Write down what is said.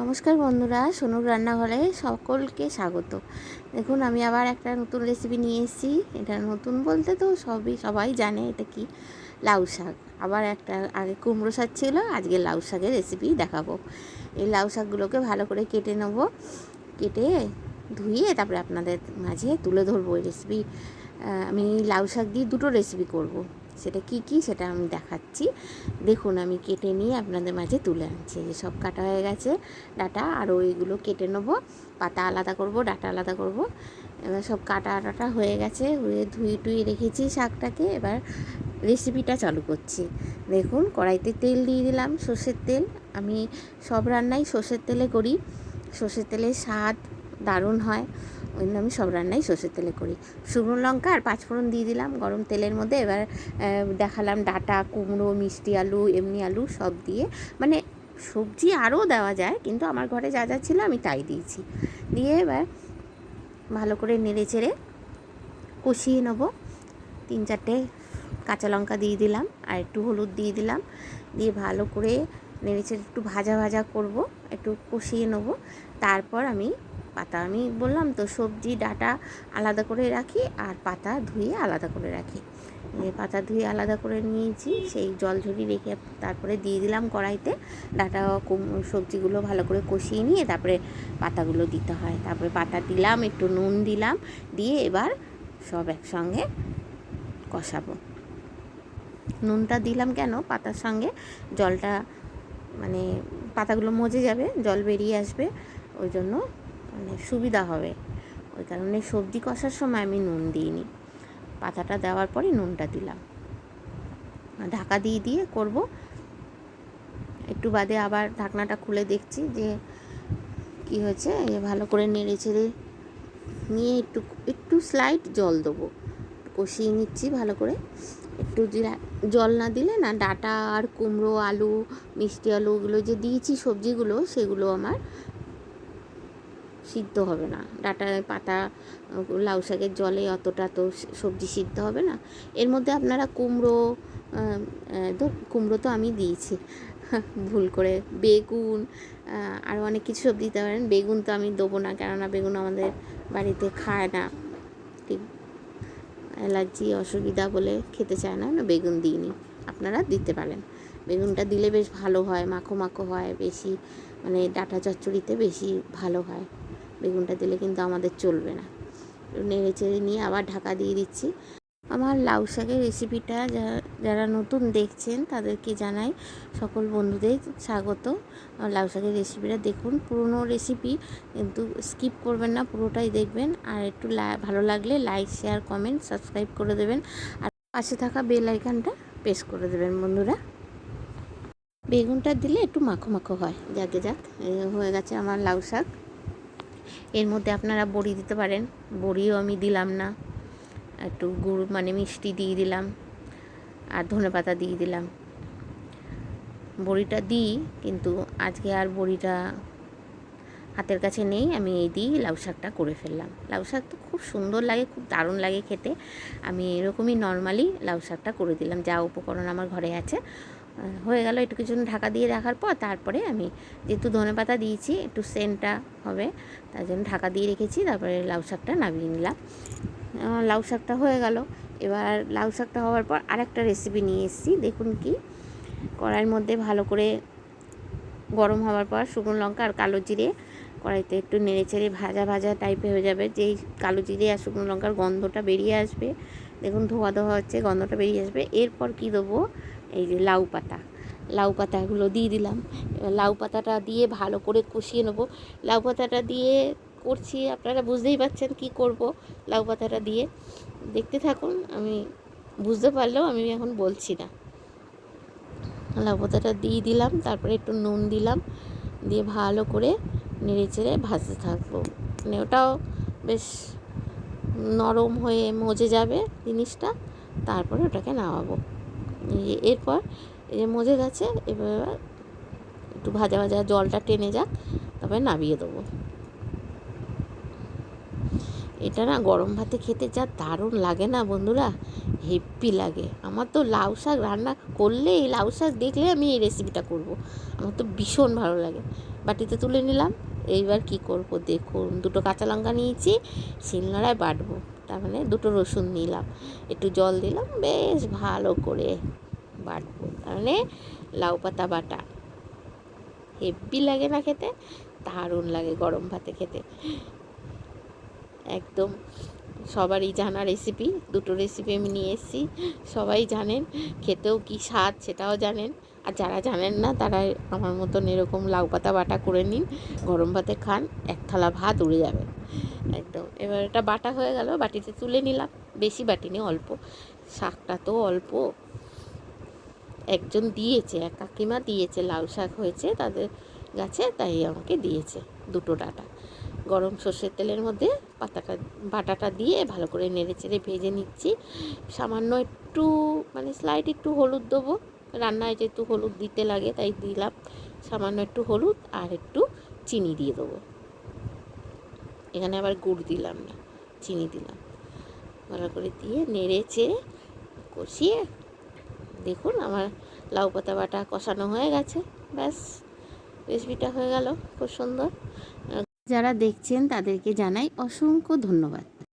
নমস্কার বন্ধুরা, সোনুর রান্নাঘরে সকলকে স্বাগত। দেখুন, আমি আবার একটা নতুন রেসিপি নিয়ে এসেছি। এটা নতুন বলতে তো সবাই জানে এটা কি, লাউ শাক। আবার একটা আগে কুমড়ো শাক ছিল, আজকে লাউ শাকের রেসিপি দেখাবো। এই লাউ শাকগুলোকে ভালো করে কেটে নেব, কেটে ধুয়ে তারপরে আপনাদের মাঝে তুলে ধরবো এই রেসিপি। আমি লাউ শাক দিয়ে দুটো রেসিপি করব। সেটা কি সেটা আমি দেখাচ্ছি। দেখুন, আমি কেটে নিয়ে আপনাদের মাঝে তুলে আনছি। যে সব কাটা হয়ে গেছে ডাঁটা, আর ওইগুলো কেটে নেবো, পাতা আলাদা করব, ডাঁটা আলাদা করব। এবার সব কাটা হয়ে গেছে, ধুয়ে টুয়ে রেখেছি শাকটাকে। এবার রেসিপিটা চালু করছি। দেখুন, কড়াইতে তেল দিয়ে দিলাম, সর্ষের তেল। আমি সব রান্নাই সর্ষের তেলে করি। সর্ষের তেলের স্বাদ দারুণ হয়, ওই জন্য আমি সব রান্নাই সর্ষের তেলে করি। শুকনো লঙ্কা আর পাঁচফোড়ন দিয়ে দিলাম গরম তেলের মধ্যে। এবার দেখালাম ডাঁটা, কুমড়ো, মিষ্টি আলু, এমনি আলু সব দিয়ে, মানে সবজি আরও দেওয়া যায়, কিন্তু আমার ঘরে যা যা ছিল আমি তাই দিয়েছি। দিয়ে এবার ভালো করে নেড়ে চেড়ে কষিয়ে নেবো। 3-4টে কাঁচা লঙ্কা দিয়ে দিলাম, আর একটু হলুদ দিয়ে দিলাম। দিয়ে ভালো করে নেড়ে চেড়ে একটু ভাজা ভাজা করব, একটু কষিয়ে নেবো। তারপর আমি বললাম তো, সবজি ডাঁটা আলাদা করে রাখি আর পাতা ধুয়ে আলাদা করে রাখি। পাতা ধুয়ে আলাদা করে নিয়েছি, সেই জল ঝরিয়ে রেখে তারপরে দিয়ে দিলাম কড়াইতে। ডাঁটা সবজিগুলো ভালো করে কষিয়ে নিয়ে তারপরে পাতাগুলো দিতে হয়। তারপরে পাতা দিলাম, একটু নুন দিলাম, দিয়ে এবার সব একসঙ্গে কষাবো। নুনটা দিলাম কেন, পাতার সঙ্গে জলটা, মানে পাতাগুলো মজে যাবে, জল বেরিয়ে আসবে, ওই জন্য মানে সুবিধা হবে। ওই কারণে সবজি কষার সময় আমি নুন দিইনি, পাতাটা দেওয়ার পরে নুনটা দিলাম। ঢাকা দিয়ে করব। একটু বাদে আবার ঢাকনাটা খুলে দেখছি যে কি হয়েছে। ভালো করে নেড়ে চেড়ে নিয়ে একটু স্লাইট জল দেবো, কষিয়ে নিচ্ছি ভালো করে। একটু জল না দিলে না, ডাঁটা আর কুমড়ো, আলু, মিষ্টি আলু, ওগুলো যে দিয়েছি সবজিগুলো, সেগুলো আমার সিদ্ধ হবে না। ডাঁটা, পাতা, লাউ শাকের জলে অতটা তো সবজি সিদ্ধ হবে না। এর মধ্যে আপনারা কুমড়ো তো আমি দিয়েছি ভুল করে, বেগুন, আরও অনেক কিছু সবজি দিতে পারেন। বেগুন তো আমি দেবো না, কেননা বেগুন আমাদের বাড়িতে খায় না, ঠিক অ্যালার্জি অসুবিধা বলে খেতে চায় না, বেগুন দিইনি। আপনারা দিতে পারেন। বেগুনটা দিলে বেশ ভালো হয়, মাখো মাখো হয় বেশি, মানে ডাঁটা চচ্চড়িতে বেশি ভালো হয়। বেগুনটা দিলে কিন্তু আমাদের চলবে না। নেড়ে চেড়ে নিয়ে আবার ঢাকা দিয়ে দিচ্ছি। আমার লাউ শাকের রেসিপিটা যারা নতুন দেখছেন তাদেরকে জানাই, সকল বন্ধুদের স্বাগত। লাউ শাকের রেসিপিটা দেখুন, পুরনো রেসিপি, কিন্তু স্কিপ করবেন না, পুরোটাই দেখবেন। আর একটু ভালো লাগলে লাইক, শেয়ার, কমেন্ট, সাবস্ক্রাইব করে দেবেন, আর পাশে থাকা বেল আইকনটা প্রেস করে দেবেন বন্ধুরা। বেগুনটা দিলে একটু মাখো মাখো হয়। যাক হয়ে গেছে আমার লাউ শাক। এর মধ্যে আপনারা বড়ি দিতে পারেন, বড়িও আমি দিলাম না। একটু গুড়, মানে মিষ্টি দিয়ে দিলাম, আর ধনেপাতা দিয়ে দিলাম। বড়িটা দিই, কিন্তু আজকে আর বড়িটা হাতের কাছে নেই, আমি এই দিয়েই লাউ শাকটা করে ফেললাম। লাউ শাক তো খুব সুন্দর লাগে, খুব দারুণ লাগে খেতে। আমি এরকমই নর্মালি লাউ শাকটা করে দিলাম, যা উপকরণ আমার ঘরে আছে। হয়ে গেল একটু কিছু ঢাকা দিয়ে রাখার পর, তারপরে আমি যেহেতু ধনেপাতা দিয়েছি, একটু সেন্টটা হবে, তার জন্য ঢাকা দিয়ে রেখেছি। তারপরে লাউ শাকটা নামিয়ে নিলাম। লাউ শাকটা হয়ে গেল। এবার লাউ শাকটা হওয়ার পর আরেকটা রেসিপি নিয়ে এসেছি। দেখুন, কি কড়াইয়ের মধ্যে ভালো করে গরম হওয়ার পর শুকনো লঙ্কা আর কালো জিরে কড়াইতে একটু নেড়ে চেড়ে ভাজা ভাজা টাইপের হয়ে যাবে। যেই কালো জিরে আর শুকনো লঙ্কার গন্ধটা বেরিয়ে আসবে, দেখুন ধোয়া হচ্ছে, গন্ধটা বেরিয়ে আসবে। এরপর কি দেবো, এই যে লাউ পাতাগুলো দিয়ে দিলাম। এবার লাউ পাতাটা দিয়ে ভালো করে কষিয়ে নেবো। লাউ পাতাটা দিয়ে করছি, আপনারা বুঝতেই পারছেন কি করব। লাউ পাতাটা দিয়ে দেখতে থাকুন, আমি বুঝতে পারলেও আমি এখন বলছি না। লাউ পাতাটা দিয়ে দিলাম, তারপরে একটু নুন দিলাম, দিয়ে ভালো করে নেড়ে চেড়ে ভাজতে থাকবো। মানে ওটাও বেশ নরম হয়ে মজে যাবে জিনিসটা, তারপরে ওটাকে নামাবো। এরপর এই যে মজে গেছে, এবার একটু ভাজা ভাজা জলটা টেনে যাক, তারপরে নামিয়ে দেবো। এটা না গরম ভাতে খেতে যা দারুণ লাগে না বন্ধুরা, হেব্বি লাগে। আমার তো লাউ শাক রান্না করলে, এই লাউ শাক দেখলে আমি এই রেসিপিটা করব, আমার তো ভীষণ ভালো লাগে। বাটিতে তুলে নিলাম। এইবার কি করব দেখুন, 2টো কাঁচা লঙ্কা নিয়েছি, শিলনোড়ায় বাটবো। তার মানে 2টো রসুন নিলাম, একটু জল দিলাম, বেশ ভালো করে বাটবো। তার মানে লাউ পাতা বাটা হেব্বি লাগে না খেতে? দারুণ লাগে গরম ভাতে খেতে, একদম সবারই জানা রেসিপি। 2টো রেসিপি আমি নিয়ে এসেছি, সবাই জানেন, খেতেও কি স্বাদ সেটাও জানেন। আর যারা জানেন না তারা আমার মতন এরকম লাউ পাতা বাটা করে নিন, গরম ভাতে খান, 1 থালা ভাত উড়ে যাবে একদম। এবার এটা বাটা হয়ে গেল, বাটিতে তুলে নিলাম। বেশি বাটিনি, অল্প, শাকটা তো অল্প। একজন দিয়েছে, এক কাকিমা দিয়েছে, লাউ শাক হয়েছে তাদের গাছে, তাই আমাকে দিয়েছে 2টো ডাঁটা। গরম সর্ষের তেলের মধ্যে বাটাটা দিয়ে ভালো করে নেড়ে চেড়ে ভেজে নিচ্ছি। সামান্য একটু মানে স্লাইড একটু হলুদ দেবো, রান্নায় যেহেতু হলুদ দিতে লাগে তাই দিলাম। সামান্য একটু হলুদ আর একটু চিনি দিয়ে দেবো। এখানে আবার গুড় দিলাম না, চিনি দিলাম। ভালো করে দিয়ে নেড়ে চেড়ে কষিয়ে দেখুন আমার লাউ পাতা বাটা কষানো হয়ে গেছে। ব্যাস, রেসিপিটা হয়ে গেল খুব সুন্দর। যারা দেখছেন তাদেরকে জানাই অসংখ্য ধন্যবাদ।